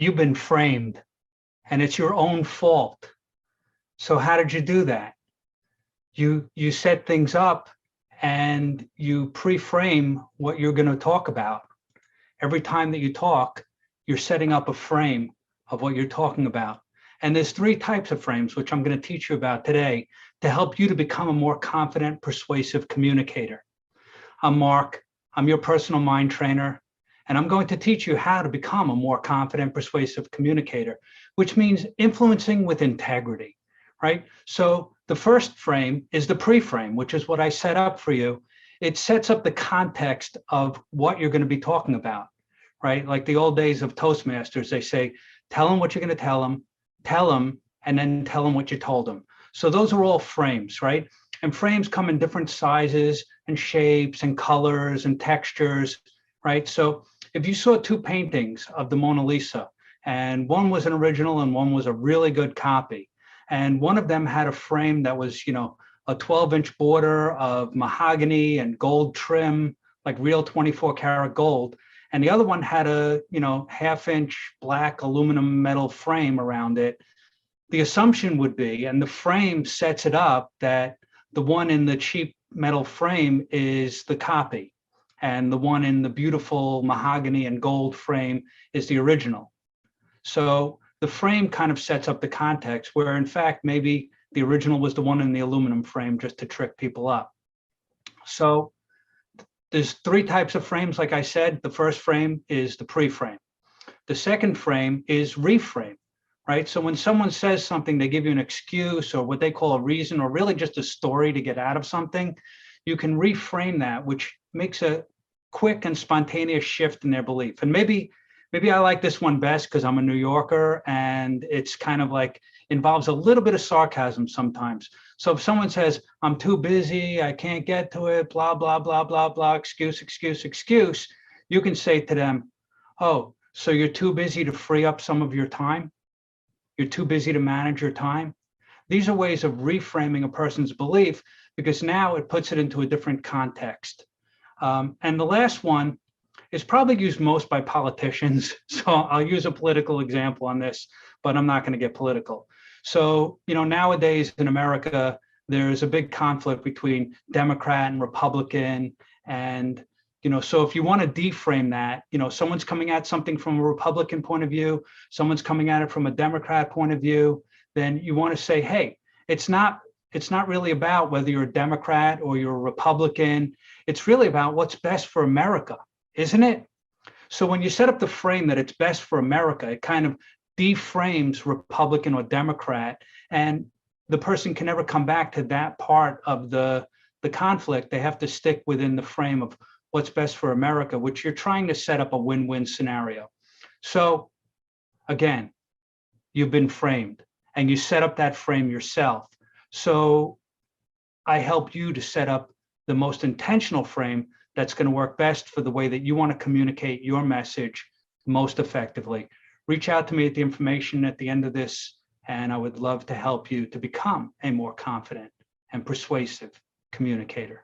you've been framed and it's your own fault. So how did you do that? You set things up and you pre-frame what you're going to talk about. Every time that you talk, you're setting up a frame of what you're talking about. And there's 3 types of frames, which I'm going to teach you about today to help you to become a more confident, persuasive communicator. I'm Mark. I'm your personal mind trainer, and I'm going to teach you how to become a more confident, persuasive communicator, which means influencing with integrity, right? So the first frame is the pre-frame, which is what I set up for you. It sets up the context of what you're going to be talking about, right? Like the old days of Toastmasters, they say, tell them what you're going to tell them, and then tell them what you told them. So those are all frames, right? And frames come in different sizes and shapes and colors and textures, right? So if you saw 2 paintings of the Mona Lisa, and one was an original and one was a really good copy, and one of them had a frame that was, a 12-inch border of mahogany and gold trim, like real 24-karat gold, and the other one had a, half-inch black aluminum metal frame around it. The assumption would be, and the frame sets it up, that the one in the cheap metal frame is the copy, and the one in the beautiful mahogany and gold frame is the original. So the frame kind of sets up the context, where in fact, maybe the original was the one in the aluminum frame just to trick people up. So there's 3 types of frames, like I said. The first frame is the pre-frame. The second frame is reframe, right? So when someone says something, they give you an excuse or what they call a reason, or really just a story to get out of something. You can reframe that, which makes a quick and spontaneous shift in their belief. And maybe I like this one best because I'm a New Yorker, and it's kind of like involves a little bit of sarcasm sometimes. So if someone says, I'm too busy, I can't get to it, blah, blah, blah, blah, blah, excuse, you can say to them, oh, so you're too busy to free up some of your time? You're too busy to manage your time? These are ways of reframing a person's belief, because now it puts it into a different context. And the last one is probably used most by politicians. So I'll use a political example on this, but I'm not going to get political. So, nowadays in America, there's a big conflict between Democrat and Republican. And, so if you want to deframe that, someone's coming at something from a Republican point of view, someone's coming at it from a Democrat point of view, then you want to say, hey, it's not really about whether you're a Democrat or you're a Republican. It's really about what's best for America, isn't it? So when you set up the frame that it's best for America, it kind of deframes Republican or Democrat, and the person can never come back to that part of the conflict. They have to stick within the frame of what's best for America, which you're trying to set up a win-win scenario. So again, you've been framed, and you set up that frame yourself. So I help you to set up the most intentional frame that's going to work best for the way that you want to communicate your message most effectively. Reach out to me at the information at the end of this, and I would love to help you to become a more confident and persuasive communicator.